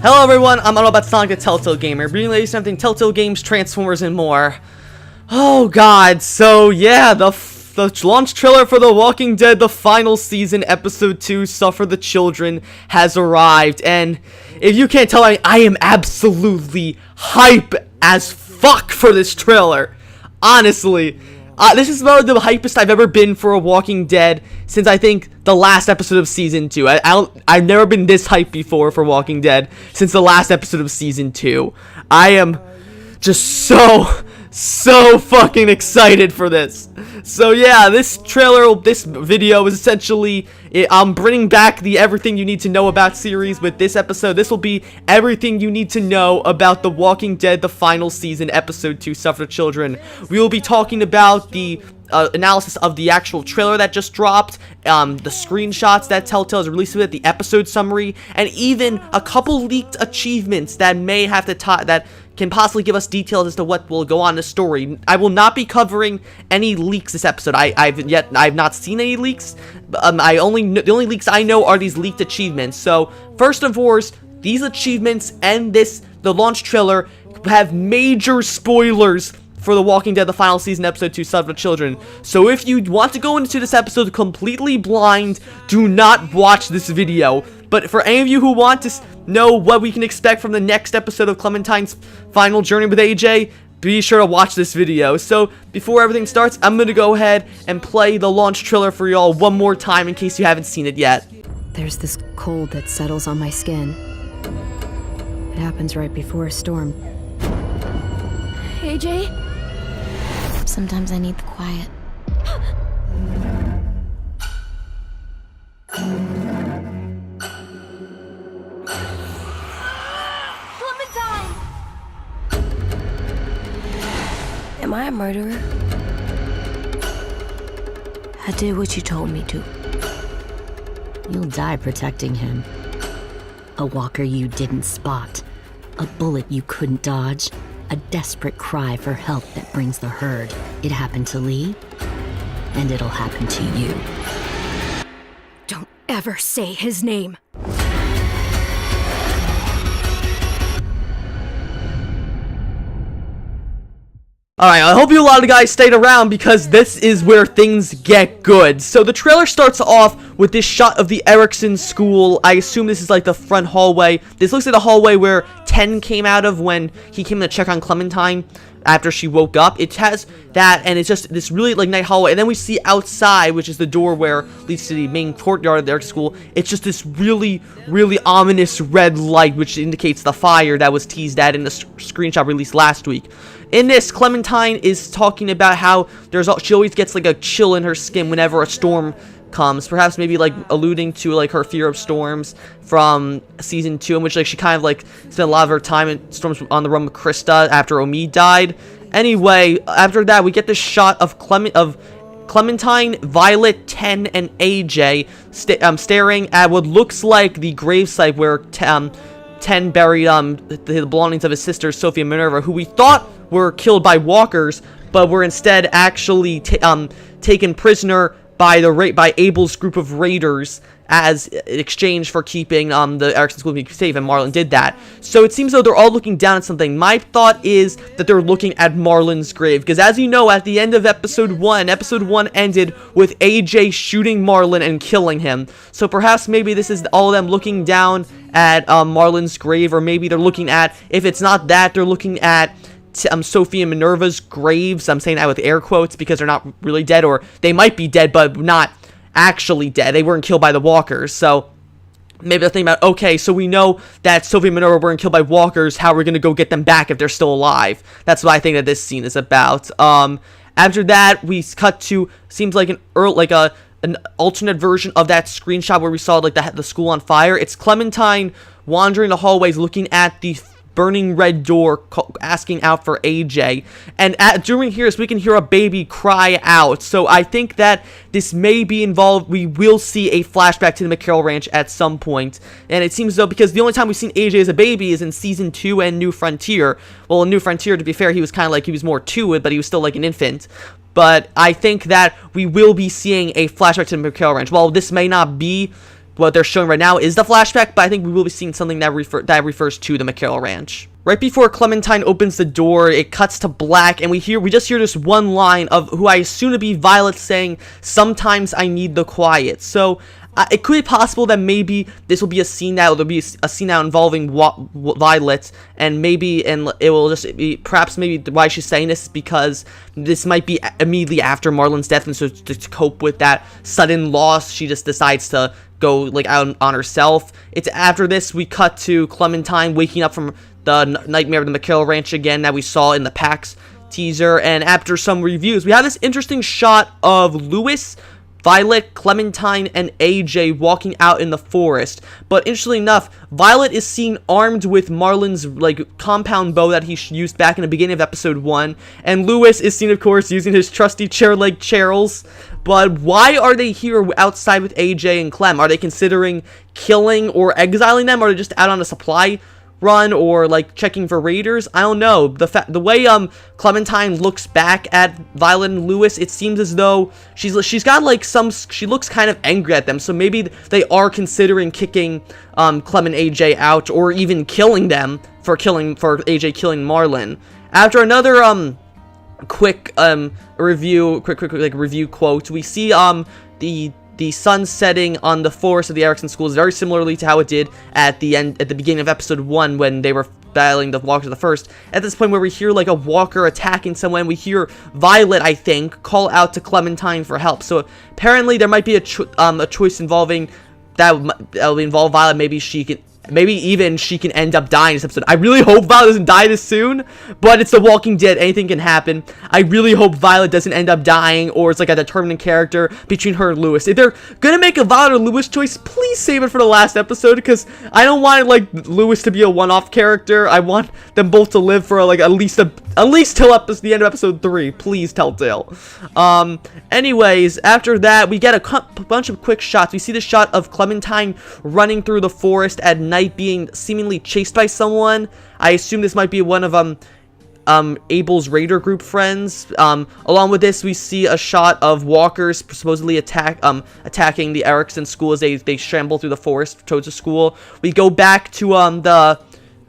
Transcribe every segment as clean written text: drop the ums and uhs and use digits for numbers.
Hello everyone, I'm all about Sonic the Telltale Gamer, bringing you something Telltale Games, Transformers, and more. Oh god, so yeah, the launch trailer for The Walking Dead, the final season, episode 2, Suffer the Children, has arrived, and if you can't tell, I am absolutely hype as fuck for this trailer. Honestly, this is about the hypest I've ever been for a Walking Dead since I think the last episode of season 2. I've never been this hyped before for Walking Dead since the last episode of season 2. I am just so fucking excited for this. So yeah, this video is essentially, I'm bringing back the everything you need to know about series with this episode. This will be everything you need to know about The Walking Dead, the final season, episode 2, Suffer the Children. We will be talking about the analysis of the actual trailer that just dropped, the screenshots that Telltale has released with it, the episode summary, and even a couple leaked achievements that may have to that can possibly give us details as to what will go on in the story. I will not be covering any leaks this episode. I've not seen any leaks. The only leaks I know are these leaked achievements. So first of all, these achievements and the launch trailer have major spoilers for The Walking Dead, the final season, episode 2, Suffer the Children. So if you want to go into this episode completely blind, do not watch this video. But for any of you who want to know what we can expect from the next episode of Clementine's final journey with AJ, be sure to watch this video. So before everything starts, I'm going to go ahead and play the launch trailer for y'all one more time in case you haven't seen it yet. There's this cold that settles on my skin. It happens right before a storm. AJ? Sometimes I need the quiet. Clementine! Am I a murderer? I did what you told me to. You'll die protecting him. A walker you didn't spot. A bullet you couldn't dodge. A desperate cry for help that brings the herd. It happened to Lee, and it'll happen to you. Don't ever say his name. Alright, I hope a lot of guys stayed around because this is where things get good. So the trailer starts off with this shot of the Erickson school. I assume this is like the front hallway. This looks like the hallway where 10 came out of when he came to check on Clementine after she woke up. It has that, and it's just this really like night hallway. And then we see outside, which is the door where leads to the main courtyard of the Erickson school. It's just this really ominous red light, which indicates the fire that was teased at in the screenshot released last week. In this, Clementine is talking about how she always gets like a chill in her skin whenever a storm comes, perhaps maybe like alluding to like her fear of storms from season 2, in which like she kind of like spent a lot of her time in storms on the run with Krista after Omid died. Anyway, after that we get this shot of Clementine, Violet, 10, and AJ staring at what looks like the gravesite where 10 buried the belongings of his sister Sophie and Minerva, who we thought were killed by walkers, but were instead actually taken prisoner by Abel's group of raiders as exchange for keeping the Erickson school safe, and Marlon did that. So it seems though they're all looking down at something. My thought is that they're looking at Marlon's grave, because as you know, at the end of episode 1 ended with AJ shooting Marlon and killing him. So perhaps maybe this is all of them looking down at Marlon's grave, or maybe they're looking at, if it's not that, they're looking at Sophie and Minerva's graves. I'm saying that with air quotes because they're not really dead, or they might be dead but not actually dead. They weren't killed by the walkers. So maybe they're thinking about, okay, so we know that Sophie and Minerva weren't killed by walkers. How are we going to go get them back if they're still alive? That's what I think that this scene is about. After that, we cut to, seems like an alternate version of that screenshot where we saw like the school on fire. It's Clementine wandering the hallways looking at the burning red door, asking out for AJ, and during here, we can hear a baby cry out. So I think that this may be involved. We will see a flashback to the McCarroll Ranch at some point, and it seems though, because the only time we've seen AJ as a baby is in season 2 and New Frontier. Well, in New Frontier, to be fair, he was kind of like, he was more to it, but he was still like an infant. But I think that we will be seeing a flashback to the McCarroll Ranch. While this may not be what they're showing right now is the flashback, but I think we will be seeing something that refers to the McCarroll Ranch. Right before Clementine opens the door, it cuts to black, and we just hear this one line of who I assume to be Violet saying, "Sometimes I need the quiet." So it could be possible that maybe this will be a scene now. There'll be a scene now involving Violet, and it will just be perhaps maybe why she's saying this is because this might be immediately after Marlon's death, and so to cope with that sudden loss, she just decides to go like out on herself. It's after this we cut to Clementine waking up from the nightmare of the McCarroll Ranch again that we saw in the PAX teaser, and after some reviews, we have this interesting shot of Lewis, Violet, Clementine, and AJ walking out in the forest. But interestingly enough, Violet is seen armed with Marlon's like compound bow that he used back in the beginning of episode 1, and Lewis is seen, of course, using his trusty chair-leg Cheryl's. But why are they here outside with AJ and Clem? Are they considering killing or exiling them, or are they just out on a supply run, or like checking for raiders? I don't know. The way Clementine looks back at Violet and Lewis, it seems as though she's got like she looks kind of angry at them, so maybe they are considering kicking Clem and AJ out, or even killing them for AJ killing Marlon. After another quick review quote, we see the sun setting on the forest of the Erickson schools very similarly to how it did at the beginning of episode 1 when they were battling the walkers of the first. At this point where we hear like a walker attacking someone, we hear Violet, I think, call out to Clementine for help. So apparently there might be a choice involving that will involve Violet. Maybe even she can end up dying this episode. I really hope Violet doesn't die this soon, but it's The Walking Dead. Anything can happen. I really hope Violet doesn't end up dying, or it's like a determining character between her and Lewis. If they're gonna make a Violet or Lewis choice, please save it for the last episode, because I don't want like Lewis to be a one-off character. I want them both to live for like at least till the end of episode 3. Please, Telltale. Anyways, after that, we get a bunch of quick shots. We see the shot of Clementine running through the forest at night, being seemingly chased by someone. I assume this might be one of Abel's raider group friends. Along with this, we see a shot of walkers supposedly attacking the Erickson school as they scramble through the forest towards the school. We go back to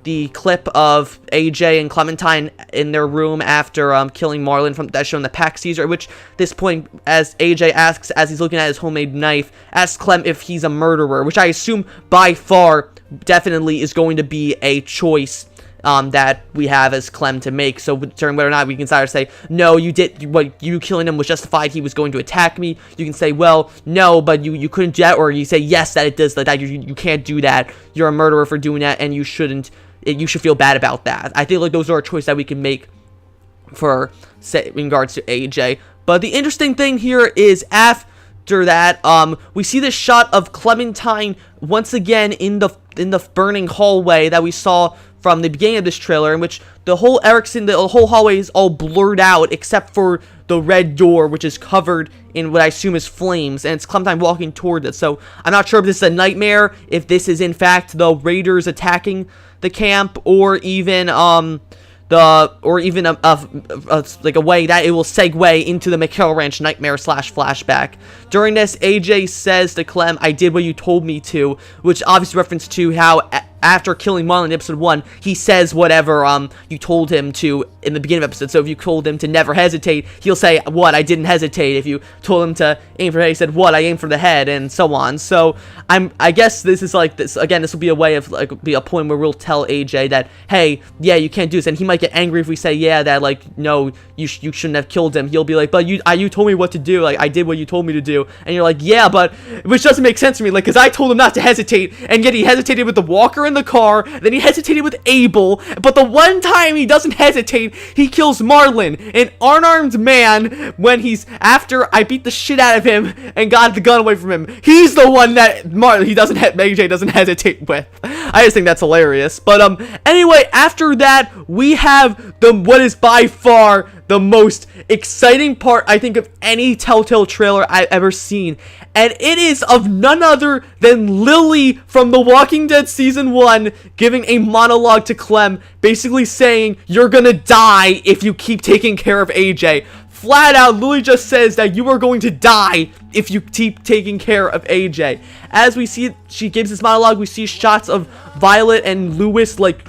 the clip of AJ and Clementine in their room after killing Marlon that's shown in the PAX teaser, at which this point, as AJ asks, as he's looking at his homemade knife, asks Clem if he's a murderer, which I assume by far definitely is going to be a choice that we have as Clem to make. So determine whether or not we can either say, no, you killing him was justified, he was going to attack me. You can say, well, no, but you couldn't do that, or you say, yes, that it does, that you can't do that, you're a murderer for doing that, and you should feel bad about that. I think like those are a choice that we can make for in regards to AJ. But the interesting thing here is after that, we see this shot of Clementine once again in the burning hallway that we saw from the beginning of this trailer, in which the whole hallway is all blurred out except for the red door, which is covered in what I assume is flames, and it's Clementine walking toward it. So I'm not sure if this is a nightmare, if this is in fact the raiders attacking the camp, or even like a way that it will segue into the McCarroll Ranch nightmare / flashback. During this, AJ says to Clem, "I did what you told me to," which obviously reference to how after killing Marlon in episode 1, he says whatever you told him to in the beginning of episode. So if you told him to never hesitate, he'll say, "What? I didn't hesitate." If you told him to aim for the head, he said, "What? I aimed for the head," and so on. So I guess this is like this again. This will be a way of be a point where we'll tell AJ that, hey, yeah, you can't do this, and he might get angry if we say, yeah, that like no, you shouldn't have killed him. He'll be like, but you told me what to do. Like I did what you told me to do, and you're like, yeah, but which doesn't make sense to me. Like because I told him not to hesitate, and yet he hesitated with the walker in the car, then he hesitated with Abel, but the one time he doesn't hesitate, he kills Marlon, an unarmed man, when he's after I beat the shit out of him and got the gun away from him. He's the one that AJ doesn't hesitate with. I just think that's hilarious. But anyway, after that, we have what is by far the most exciting part, I think, of any Telltale trailer I've ever seen. And it is of none other than Lily from The Walking Dead Season 1 giving a monologue to Clem, basically saying, "You're gonna die if you keep taking care of AJ." flat out literally just says that you are going to die if you keep taking care of AJ. As we see, she gives this monologue, we see shots of Violet and Lewis like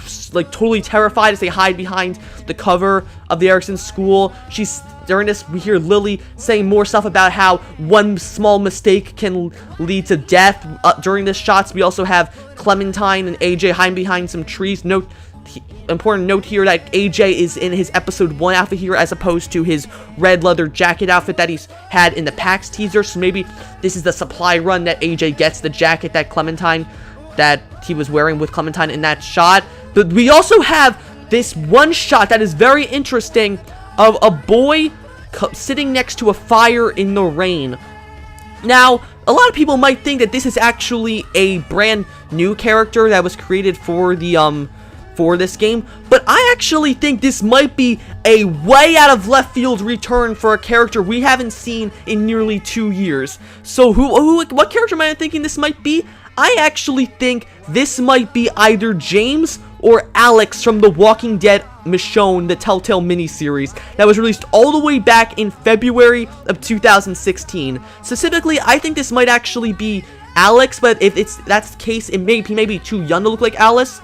totally terrified as they hide behind the cover of the Erickson school. During this, we hear Lily saying more stuff about how one small mistake can lead to death. During this shots, we also have Clementine and AJ hiding behind some trees. Important note here that AJ is in his episode 1 outfit here as opposed to his red leather jacket outfit that he's had in the PAX teaser. So maybe this is the supply run that AJ gets the jacket that he was wearing with Clementine in that shot. But we also have this one shot that is very interesting of a boy sitting next to a fire in the rain. Now, a lot of people might think that this is actually a brand new character that was created for the for this game, but I actually think this might be a way out of left field return for a character we haven't seen in nearly 2 years. So what character am I thinking this might be? I actually think this might be either James or Alex from The Walking Dead Michonne, the Telltale miniseries that was released all the way back in February of 2016. Specifically, I think this might actually be Alex, but if that's the case, he may be too young to look like Alex.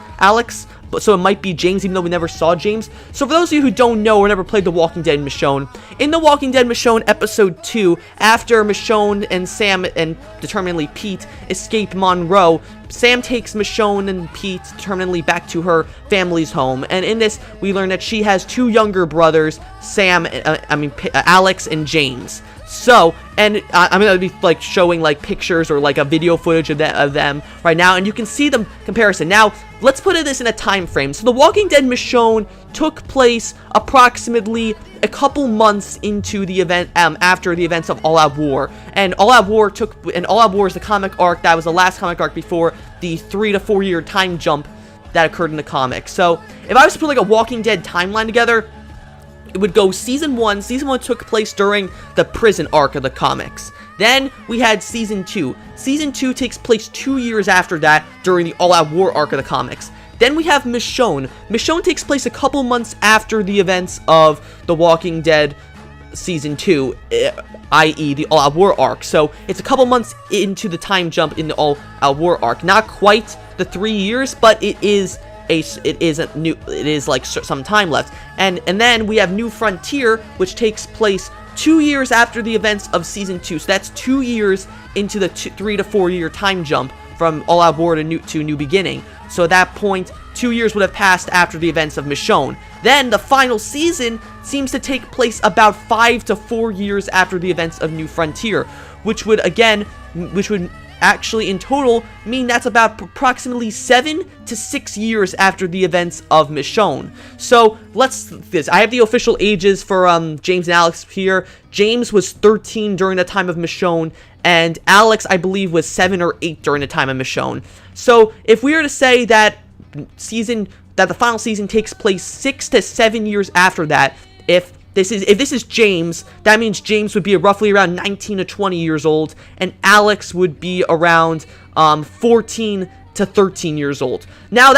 But so it might be James, even though we never saw James. So for those of you who don't know or never played The Walking Dead Michonne, in The Walking Dead Michonne episode 2, after Michonne and Sam and determinedly Pete escape Monroe, Sam takes Michonne and Pete determinedly back to her family's home. And in this, we learn that she has 2 younger brothers, Alex and James. So, and I'm going to be like showing like pictures or like a video footage of them right now, and you can see the comparison. Now, let's put this in a time frame. So The Walking Dead Michonne took place approximately a couple months into the event, after the events of All Out War. And All Out War is the comic arc that was the last comic arc before the 3 to 4 year time jump that occurred in the comic. So, if I was to put like a Walking Dead timeline together, it would go Season 1. Season 1 took place during the prison arc of the comics. Then we had Season 2. Season 2 takes place 2 years after that during the All Out War arc of the comics. Then we have Michonne. Michonne takes place a couple months after the events of The Walking Dead Season 2, i.e. the All Out War arc. So it's a couple months into the time jump in the All Out War arc. Not quite the 3 years, but it is like some time left. And then we have New Frontier, which takes place 2 years after the events of Season 2. So that's 2 years into the 3 to 4 year time jump from All Out War to New Beginning. So at that point, 2 years would have passed after the events of Michonne. Then the final season seems to take place about 5 to 4 years after the events of New Frontier, which would actually in total mean that's about approximately 7 to 6 years after the events of Michonne. So I have the official ages for James and Alex here. James was 13 during the time of Michonne, and Alex, I believe, was 7 or 8 during the time of Michonne. So if we were to say that the final season takes place 6 to 7 years after that, if this is James, that means James would be roughly around 19 to 20 years old, and Alex would be around 14 to 13 years old. Now,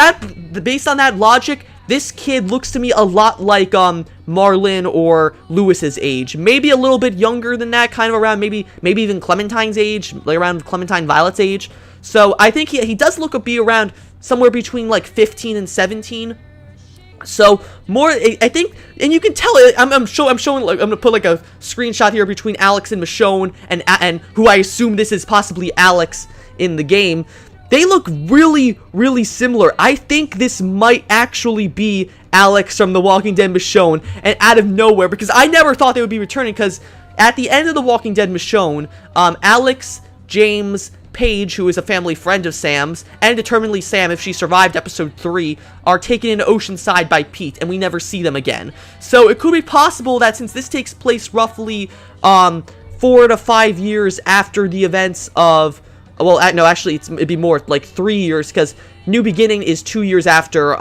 based on that logic, this kid looks to me a lot like Marlon or Lewis's age. Maybe a little bit younger than that, kind of around maybe even Clementine's age, like around Clementine Violet's age. So I think he does look to be around somewhere between like 15 and 17. So more, I think, and you can tell it. I'm showing. Like, I'm gonna put like a screenshot here between Alex and Michonne, and who I assume this is possibly Alex in the game. They look really, really similar. I think this might actually be Alex from The Walking Dead Michonne, and out of nowhere, because I never thought they would be returning. Because at the end of The Walking Dead Michonne, Alex, James, Paige, who is a family friend of Sam's, and determinedly Sam, if she survived episode 3, are taken into Oceanside by Pete, and we never see them again. So it could be possible that since this takes place roughly 4 to 5 years after the events of, well, no, actually it'd be more like 3 years, because New Beginning is 2 years after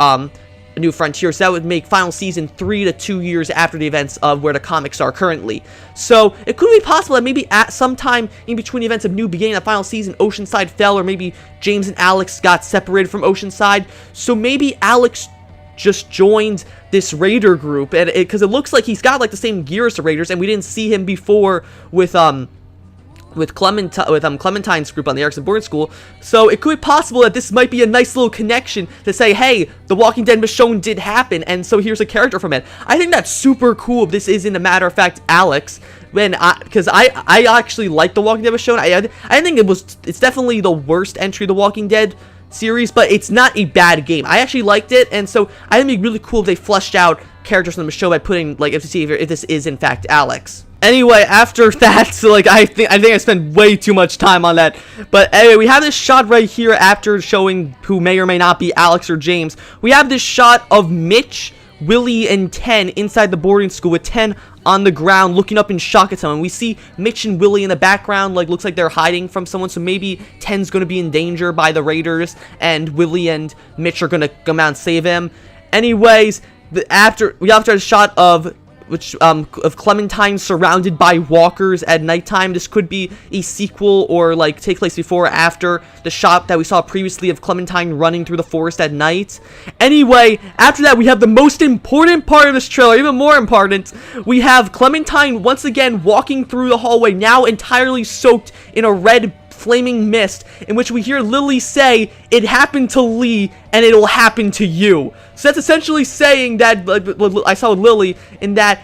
New Frontier, so that would make final season 3 to 2 years after the events of where the comics are currently. So it could be possible that maybe at some time in between the events of New Beginning and the final season, Oceanside fell, or maybe James and Alex got separated from Oceanside. So maybe Alex just joined this raider group, and because it looks like he's got like the same gear as the raiders, and we didn't see him before with Clementine's group on the Erickson boarding school. So it could be possible that this might be a nice little connection to say, hey, The Walking Dead Michonne did happen, and so here's a character from it. I think that's super cool if this isn't a matter of fact Alex, because I actually like The Walking Dead Michonne. I think it's definitely the worst entry of The Walking Dead series, but it's not a bad game. I actually liked it, and so I think it'd be really cool if they fleshed out characters from the show by putting, like, to see if this is in fact Alex. Anyway, after that, so like I think I spent way too much time on that. But anyway, we have this shot right here after showing who may or may not be Alex or James. We have this shot of Mitch, Willie, and Ten inside the boarding school with Ten on the ground looking up in shock at someone. We see Mitch and Willie in the background, like looks like they're hiding from someone, so maybe Ten's gonna be in danger by the raiders and Willie and Mitch are gonna come out and save him. Anyways, after a shot of Clementine surrounded by walkers at nighttime. This could be a sequel or like take place before or after the shot that we saw previously of Clementine running through the forest at night. Anyway, after that we have the most important part of this trailer, even more important. We have Clementine once again walking through the hallway, now entirely soaked in a red flaming mist, in which we hear Lily say, "It happened to Lee, and it'll happen to you." So that's essentially saying that, what I saw with Lily, in that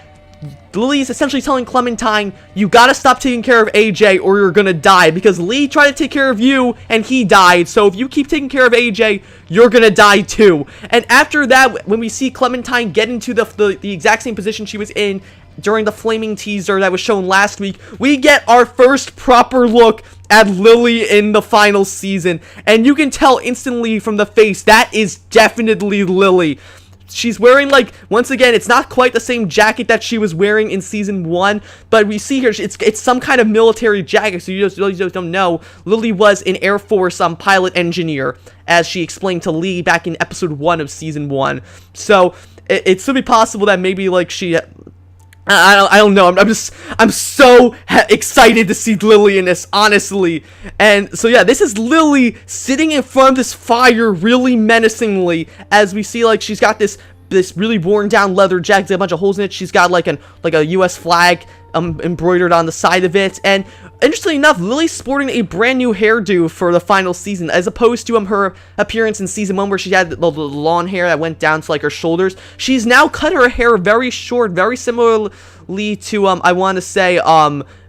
Lily is essentially telling Clementine, you gotta stop taking care of AJ or you're gonna die, because Lee tried to take care of you and he died, so if you keep taking care of AJ, you're gonna die too. And after that, when we see Clementine get into the exact same position she was in during the flaming teaser that was shown last week, we get our first proper look at Lily in the final season, and you can tell instantly from the face that is definitely Lily. She's wearing, like, once again, it's not quite the same jacket that she was wearing in season 1, but we see here, it's some kind of military jacket, so you just don't know. Lily was an Air Force pilot engineer, as she explained to Lee back in episode 1 of season 1. So, it should be possible that maybe, like, I don't know. I'm so excited to see Lily in this, honestly. And so yeah, this is Lily sitting in front of this fire really menacingly, as we see, like, she's got this really worn down leather jacket, a bunch of holes in it. She's got like a US flag embroidered on the side of it. And interestingly enough, Lily's sporting a brand new hairdo for the final season, as opposed to her appearance in season 1 where she had the long hair that went down to like her shoulders. She's now cut her hair very short, very similarly to I want to say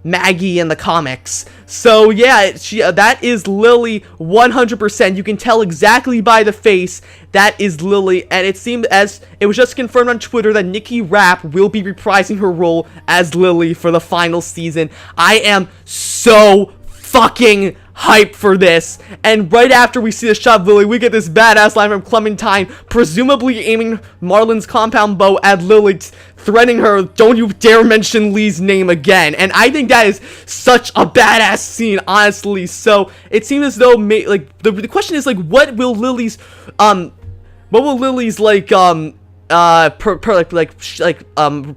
Maggie in the comics. So yeah, that is Lily 100%. You can tell exactly by the face that is Lily, and it seemed, as it was just confirmed on Twitter, that Nikki Rapp will be reprising her role as Lily for the final season. I am so fucking hyped for this. And right after we see the shot of Lily, we get this badass line from Clementine, presumably aiming Marlon's compound bow at Lily, threatening her, "Don't you dare mention Lee's name again." And I think that is such a badass scene, honestly. So it seems as though like the question is, like, what will Lily's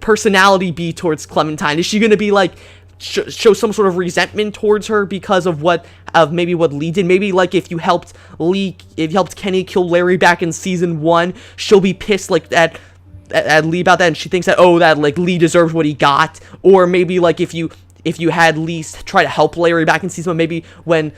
personality be towards Clementine? Is she gonna be like show some sort of resentment towards her because of maybe what Lee did? Maybe like if you helped Kenny kill Larry back in season 1, she'll be pissed like at Lee about that, and she thinks that, oh, that like Lee deserves what he got. Or maybe like if you had Lee try to help Larry back in season 1, maybe when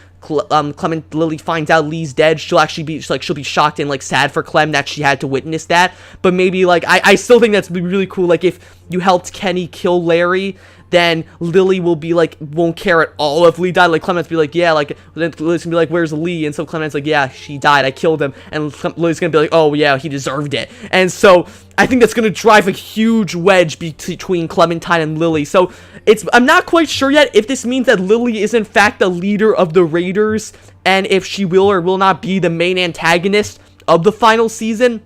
Lily finds out Lee's dead, she'll be shocked and like sad for Clem that she had to witness that. But maybe like I still think that's really cool. Like if you helped Kenny kill Larry, then Lily will be like, won't care at all if Lee died. Like Clement's be like, yeah, like then Lily's gonna be like, where's Lee? And so Clement's like, yeah, she died, I killed him. And Lily's gonna be like, oh yeah, he deserved it. And so I think that's gonna drive a huge wedge between Clementine and Lily. So I'm not quite sure yet if this means that Lily is in fact the leader of the Raiders, and if she will or will not be the main antagonist of the final season.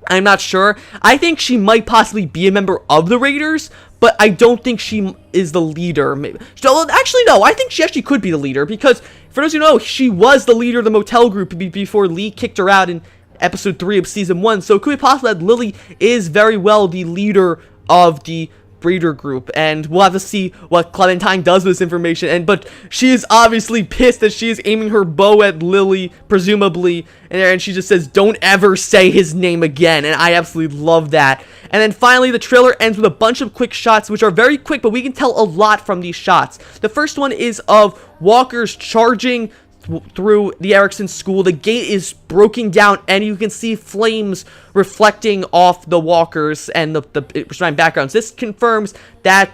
I'm not sure. I think she might possibly be a member of the Raiders, but I don't think she is the leader. Maybe. So, actually, no. I think she actually could be the leader, because, for those who know, she was the leader of the motel group before Lee kicked her out in episode 3 of season 1. So it could be possible that Lily is very well the leader of the Raider group, and we'll have to see what Clementine does with this information. But she is obviously pissed that she is aiming her bow at Lily, presumably, and she just says, "Don't ever say his name again," and I absolutely love that. And then finally, the trailer ends with a bunch of quick shots, which are very quick, but we can tell a lot from these shots. The first one is of walkers charging through the Erickson school. The gate is broken down, and you can see flames reflecting off the walkers and the surrounding backgrounds. This confirms that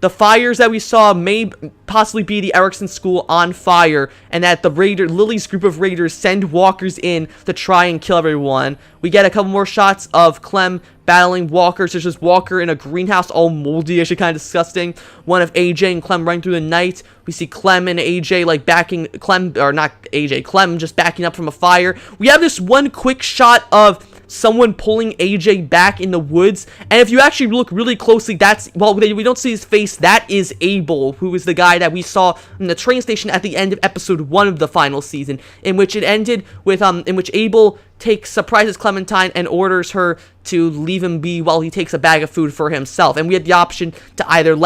the fires that we saw may possibly be the Erickson school on fire, and that Lily's group of raiders send walkers in to try and kill everyone. We get a couple more shots of Clem battling walkers. There's this walker in a greenhouse, all moldy, actually kind of disgusting. One of AJ and Clem running through the night. We see Clem and AJ like backing Clem just backing up from a fire. We have this one quick shot of someone pulling AJ back in the woods, and if you actually look really closely, we don't see his face. That is Abel, who is the guy that we saw in the train station at the end of episode 1 of the final season, in which it ended with in which Abel surprises Clementine and orders her to leave him be while he takes a bag of food for himself. And we had the option to either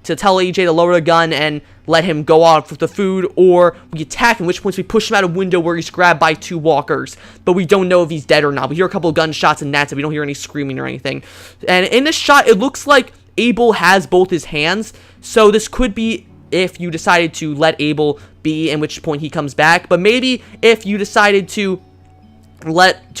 tell AJ to lower the gun and let him go off with the food, or we attack him, in which point we push him out a window where he's grabbed by 2 walkers. But we don't know if he's dead or not. We hear a couple of gunshots and that's it. We don't hear any screaming or anything. And in this shot, it looks like Abel has both his hands. So this could be if you decided to let Abel be, in which point he comes back. But maybe if you decided to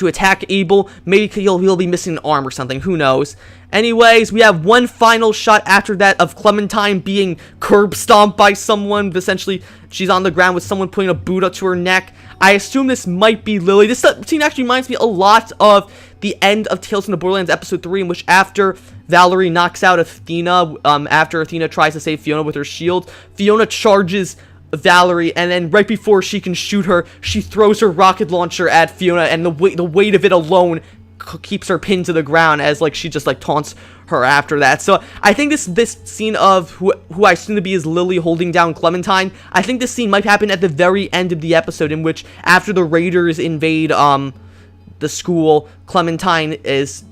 attack Abel, maybe he'll be missing an arm or something, who knows. Anyways, we have one final shot after that of Clementine being curb stomped by someone. Essentially, she's on the ground with someone putting a boot up to her neck. I assume this might be Lily. This scene actually reminds me a lot of the end of Tales from the Borderlands episode 3, in which after Valerie knocks out Athena, after Athena tries to save Fiona with her shield, Fiona charges Valerie, and then right before she can shoot her, she throws her rocket launcher at Fiona, and the weight of it alone keeps her pinned to the ground as she just taunts her after that. So I think this scene of who I assume to be is Lily holding down Clementine, I think this scene might happen at the very end of the episode, in which after the raiders invade the school, Clementine is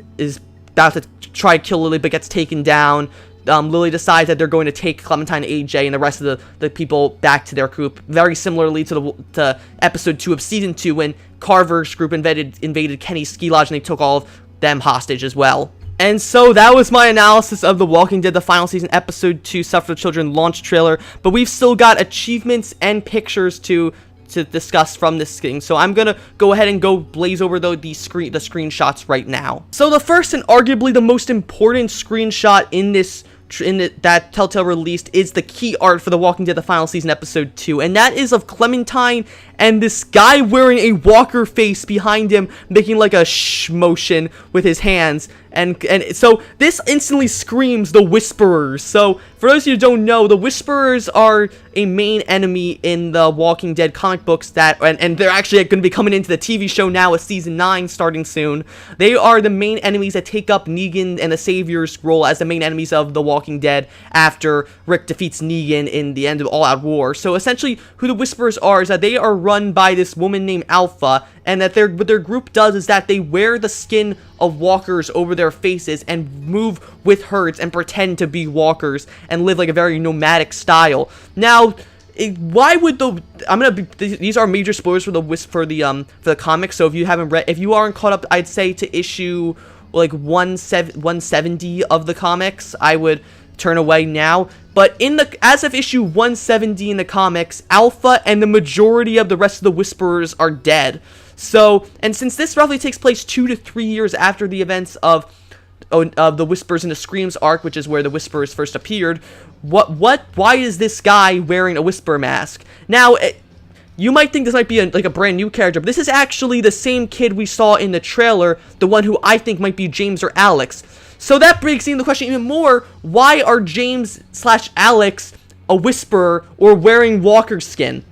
about to try to kill Lily but gets taken down. Lily decides that they're going to take Clementine, AJ, and the rest of the people back to their group. Very similarly to episode 2 of season 2, when Carver's group invaded Kenny's ski lodge and they took all of them hostage as well. And so that was my analysis of The Walking Dead, the final season, episode 2, Suffer the Children launch trailer. But we've still got achievements and pictures to discuss from this thing, so I'm gonna go ahead and go blaze over the screenshots right now. So the first and arguably the most important screenshot that Telltale released is the key art for The Walking Dead, the final season, episode 2, and that is of Clementine and this guy wearing a walker face behind him, making like a shh motion with his hands, and so this instantly screams the Whisperers. So for those of you who don't know, the Whisperers are a main enemy in the Walking Dead comic books and they're actually going to be coming into the TV show now with season 9 starting soon. They are the main enemies that take up Negan and the Savior's role as the main enemies of the Walking Dead after Rick defeats Negan in the end of All Out War. So essentially who the Whisperers are is that they are run by this woman named Alpha, and that what their group does is that they wear the skin of walkers over their faces and move with herds and pretend to be walkers and live like a very nomadic style. Now, why would these are major spoilers for the comics, so if you aren't caught up, I'd say to issue like 170 of the comics, I would turn away now. But as of issue 170 in the comics, Alpha and the majority of the rest of the Whisperers are dead. So, and since this roughly takes place 2 to 3 years after the events of the Whispers in the Screams arc, which is where the Whisperers first appeared, why is this guy wearing a Whisper mask? Now, you might think this might be a brand new character, but this is actually the same kid we saw in the trailer, the one who I think might be James or Alex. So that breaks into the question even more, why are James/Alex a Whisperer or wearing walker skin?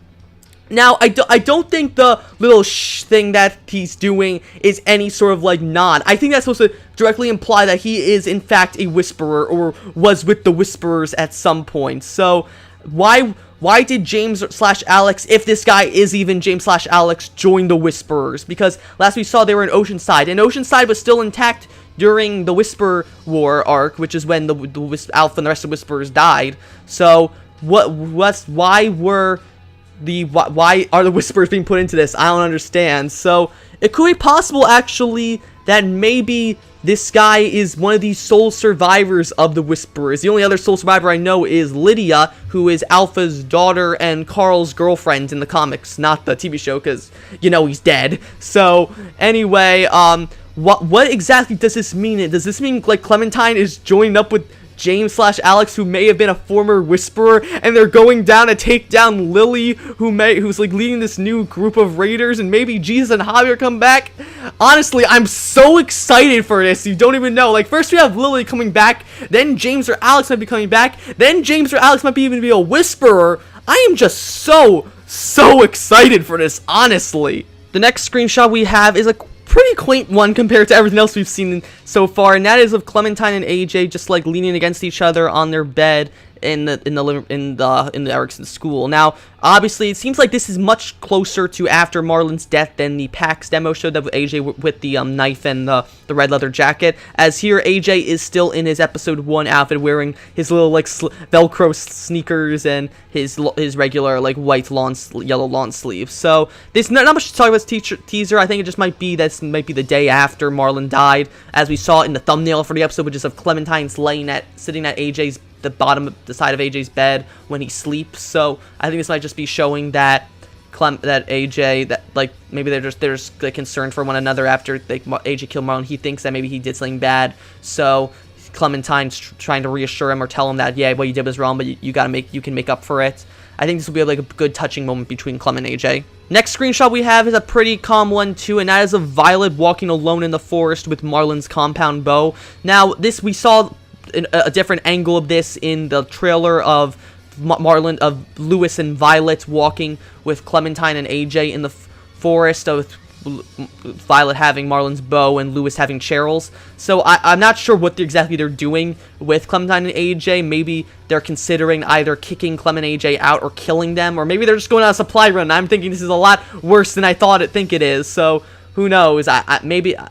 Now, I don't think the little shh thing that he's doing is any sort of nod. I think that's supposed to directly imply that he is in fact a Whisperer or was with the Whisperers at some point. So why why did James slash Alex, if this guy is even James slash Alex, join the Whisperers? Because last we saw they were in Oceanside, and Oceanside was still intact during the Whisper War arc, which is when the Alpha and the rest of the Whisperers died. So why are the Whisperers being put into this? I don't understand. So it could be possible actually that maybe this guy is one of the sole survivors of the Whisperers. The only other sole survivor I know is Lydia, who is Alpha's daughter and Carl's girlfriend in the comics, not the TV show, because, you know, he's dead. So, anyway, what exactly does this mean? Does this mean, like, Clementine is joining up with James slash Alex, who may have been a former Whisperer, and they're going down to take down Lily, who's like leading this new group of raiders, and maybe Jesus and Javier come back? Honestly, I'm so excited for this, you don't even know. Like, first we have Lily coming back, then James or Alex might be coming back, then James or Alex might even be a Whisperer. I am just so excited for this, honestly. The next screenshot we have is a pretty quaint one compared to everything else we've seen so far, and that is of Clementine and AJ just like leaning against each other on their bed in the Erickson school. Now, obviously, it seems like this is much closer to after Marlon's death than the PAX demo showed that with AJ with the knife and the red leather jacket. As here, AJ is still in his episode 1 outfit, wearing his little like Velcro sneakers and his regular like white yellow lawn sleeves. So there's not much to talk about this teaser. I think it just might be the day after Marlon died, as we saw in the thumbnail for the episode, which is of Clementine sitting at the side of AJ's bed when he sleeps. So I think this might just be showing that AJ, that like maybe they're just like, concerned for one another after AJ killed Marlon. He thinks that maybe he did something bad, so Clementine's trying to reassure him or tell him that, yeah, what you did was wrong, but you can make up for it. I think this will be like a good touching moment between Clem and AJ. Next screenshot we have is a pretty calm one too, and that is of Violet walking alone in the forest with Marlon's compound bow. Now this, we saw a different angle of this in the trailer of Lewis and Violet walking with Clementine and AJ in the forest, with Violet having Marlon's bow and Lewis having Cheryl's. So I'm not sure what exactly they're doing with Clementine and AJ. Maybe they're considering either kicking Clem and AJ out or killing them, or maybe they're just going on a supply run. I'm thinking this is a lot worse than I think it is. So who knows?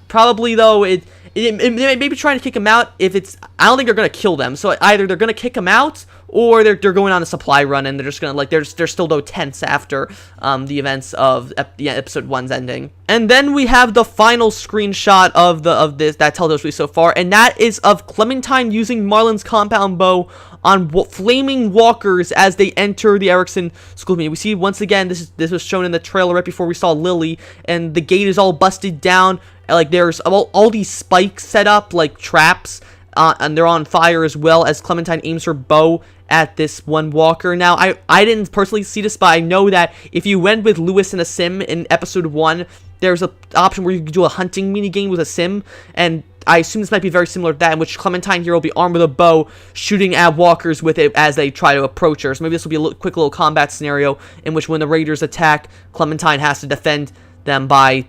Probably though it may be trying to kick him out. I don't think they're gonna kill them. So either they're gonna kick him out, or they're going on a supply run, and they're just gonna there's still no tense after the events of episode 1's ending. And then we have the final screenshot of that Telltale release so far, and that is of Clementine using Marlon's compound bow on flaming walkers as they enter the Erickson school meeting. We see once again this was shown in the trailer right before we saw Lily, and the gate is all busted down. Like there's all these spikes set up like traps, and they're on fire as well as Clementine aims her bow at this one walker. Now, I didn't personally see this, but I know that if you went with Lewis in a sim in episode 1, there's an option where you can do a hunting minigame with a sim, and I assume this might be very similar to that, in which Clementine here will be armed with a bow, shooting at walkers with it as they try to approach her. So maybe this will be a quick little combat scenario in which when the raiders attack, Clementine has to defend them by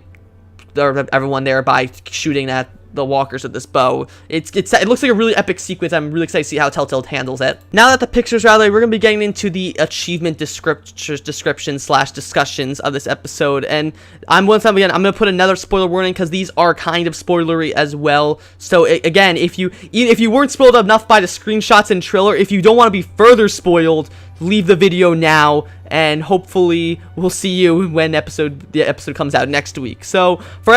everyone there by shooting at the walkers with this bow. It looks like a really epic sequence. I'm really excited to see how Telltale handles it. Now that the pictures are out there, we're going to be getting into the achievement description slash discussions of this episode. And I'm going to put another spoiler warning because these are kind of spoilery as well. So again, if you weren't spoiled enough by the screenshots and trailer, if you don't want to be further spoiled, leave the video now, and hopefully we'll see you when the episode comes out next week. So for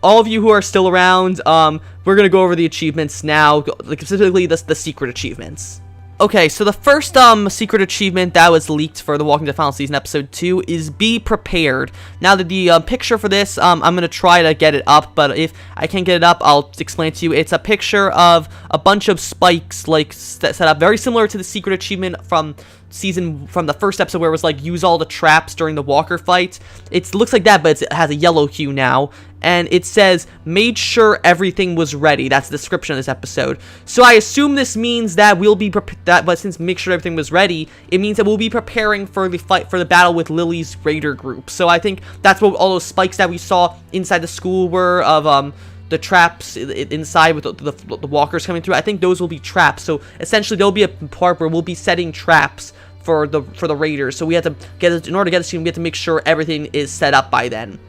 all of you who are still around, we're gonna go over the achievements now, specifically the secret achievements. Okay, so the first secret achievement that was leaked for The Walking Dead Final Season Episode 2 is Be Prepared. Now that the picture for this, I'm going to try to get it up, but if I can't get it up, I'll explain it to you. It's a picture of a bunch of spikes set up, very similar to the secret achievement from the first episode where it was like use all the traps during the walker fight. It looks like that, but it has a yellow hue now, and it says made sure everything was ready. That's the description of this episode. So I assume this means that we'll be but since make sure everything was ready, it means that we'll be preparing for the fight, for the battle with Lily's raider group. So I think that's what all those spikes that we saw inside the school were, of the traps inside with the walkers coming through. I think those will be traps. So essentially there'll be a part where we'll be setting traps for the raiders. So we have to in order to get this achievement, we have to make sure everything is set up by then.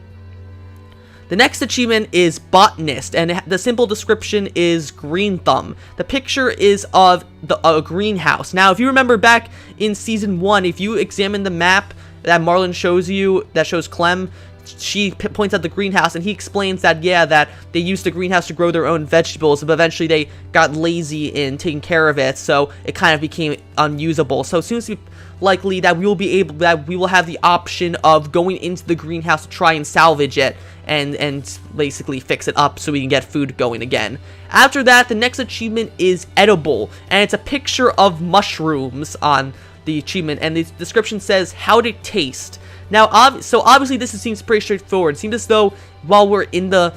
The next achievement is Botanist, and the simple description is Green Thumb. The picture is of a greenhouse. Now, if you remember back in Season 1, if you examine the map that Marlon shows you, that shows Clem, she points out the greenhouse, and he explains that, yeah, that they used the greenhouse to grow their own vegetables, but eventually they got lazy in taking care of it, so it kind of became unusable. So it seems to be likely that we will have the option of going into the greenhouse to try and salvage it and basically fix it up so we can get food going again. After that, the next achievement is Edible, and it's a picture of mushrooms on the achievement, and the description says, how'd it taste? Now, so obviously this seems pretty straightforward. It seems as though while we're in the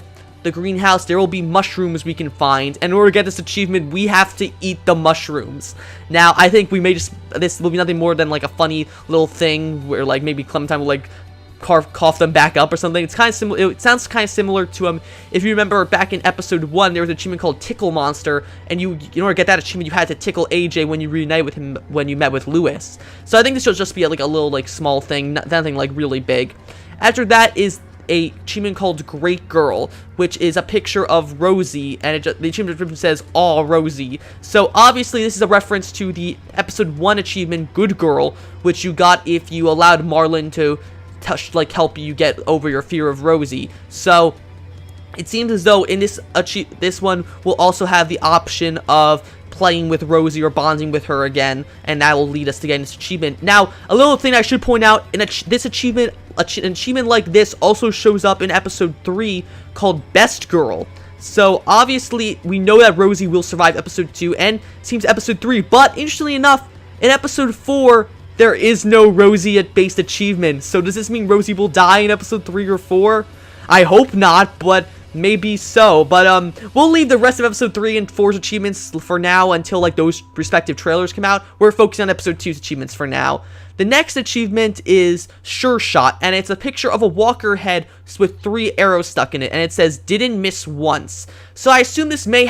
greenhouse, there will be mushrooms we can find, and in order to get this achievement, we have to eat the mushrooms. Now, I think this will be nothing more than like a funny little thing where like maybe Clementine will like cough them back up or something. It's kind of similar. It sounds kind of similar to if you remember back in episode 1, there was an achievement called Tickle Monster, and in order to get that achievement, you had to tickle AJ when you reunited with him when you met with Lewis. So I think this will just be like a little like small thing, nothing like really big. After that is a achievement called Great Girl, which is a picture of Rosie, and the achievement description says, "Aw, Rosie." So obviously this is a reference to the episode 1 achievement, Good Girl, which you got if you allowed Marlon to help you get over your fear of Rosie. So it seems as though in this one will also have the option of playing with Rosie or bonding with her again, and that will lead us to getting this achievement. Now, a little thing I should point out, this achievement, an achievement like this also shows up in episode 3 called Best Girl. So obviously we know that Rosie will survive episode 2 and seems episode 3, but interestingly enough, in episode 4 there is no Rosie-based achievement. So does this mean Rosie will die in episode 3 or 4? I hope not, but maybe so. But we'll leave the rest of episode 3 and 4's achievements for now until like those respective trailers come out. We're focusing on episode 2's achievements for now. The next achievement is Sure Shot, and it's a picture of a walker head with 3 arrows stuck in it, and it says didn't miss once. So I assume this may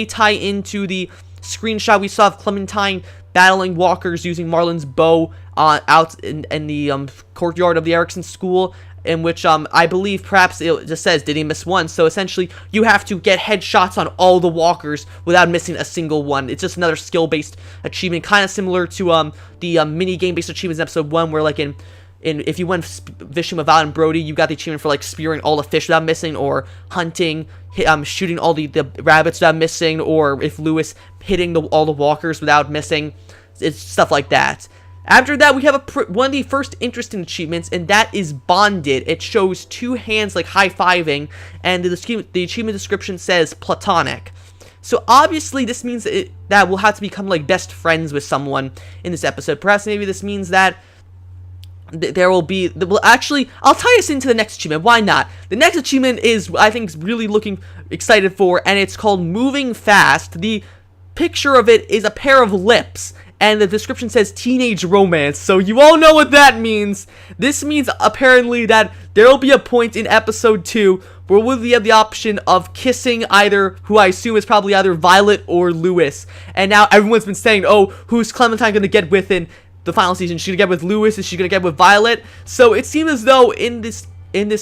tie into the screenshot we saw of Clementine battling walkers using Marlon's bow out in the courtyard of the Erickson school, in which I believe perhaps it just says did he miss one. So essentially you have to get headshots on all the walkers without missing a single one. It's just another skill-based achievement, kind of similar to the mini game-based achievements in episode 1, where like if you went fishing with Val and Brody, you got the achievement for like spearing all the fish without missing, or hunting, shooting all the rabbits without missing, or if Lewis hitting all the walkers without missing. It's stuff like that. After that, we have one of the first interesting achievements, and that is Bonded. It shows 2 hands like high-fiving, and the achievement description says platonic. So obviously this means that we'll have to become like best friends with someone in this episode. Perhaps maybe this means that there will be, well, actually, I'll tie us into the next achievement. Why not? The next achievement is, I think, really looking excited for, and it's called Moving Fast. The picture of it is a pair of lips, and the description says teenage romance. So you all know what that means. This means apparently that there will be a point in episode 2 where we'll have the option of kissing either, who I assume is probably either Violet or Lewis. And now everyone's been saying, oh, who's Clementine going to get with in the final season? Is she going to get with Lewis? Is she going to get with Violet? So it seems as though in this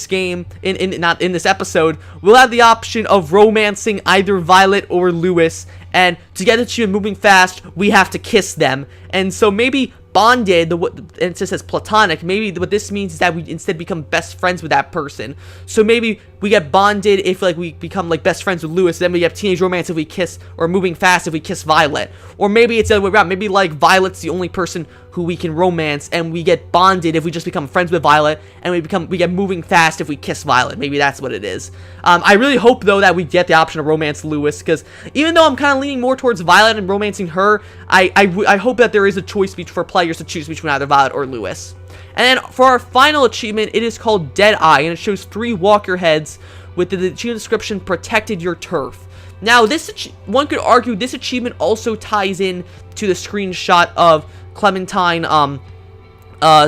game, not in this episode, we'll have the option of romancing either Violet or Lewis, and to get the achievement Moving Fast, we have to kiss them. And so maybe Bonded, and it just says platonic, maybe what this means is that we instead become best friends with that person. So maybe we get Bonded if like we become like best friends with Lewis, then we have teenage romance if we kiss, or Moving Fast if we kiss Violet. Or maybe it's the other way around, maybe like Violet's the only person who we can romance, and we get Bonded if we just become friends with Violet, and we get Moving Fast if we kiss Violet. Maybe that's what it is. I really hope though that we get the option to romance Lewis, because even though I'm kind of leaning more towards Violet and romancing her, I hope that there is a choice for players to choose between either Violet or Lewis. And then for our final achievement, it is called Deadeye, and it shows 3 walker heads with the achievement description Protected Your Turf. Now, one could argue this achievement also ties in to the screenshot of Clementine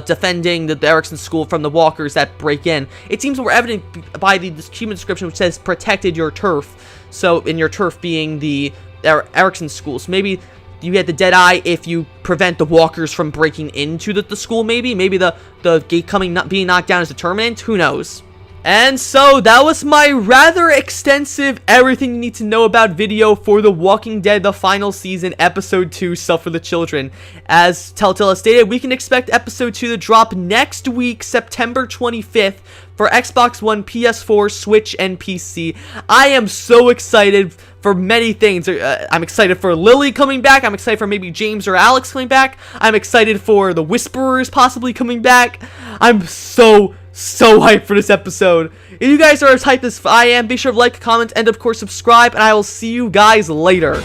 defending the Erickson school from the walkers that break in. It seems more evident by the achievement description, which says Protected Your Turf. So, in your turf being the Erickson school. So maybe you get the Deadeye if you prevent the walkers from breaking into the school, maybe the gate being knocked down is determinant. Who knows? And so that was my rather extensive everything you need to know about video for The Walking Dead, the final season, episode 2, Stuff for the Children. As Telltale has stated, we can expect episode 2 to drop next week, September 25th, for Xbox One, PS4, Switch, and PC. I am so excited for many things. I'm excited for Lily coming back. I'm excited for maybe James or Alex coming back. I'm excited for the Whisperers possibly coming back. I'm so hyped for this episode. If you guys are as hyped as I am, be sure to like, comment, and of course subscribe, and I will see you guys later.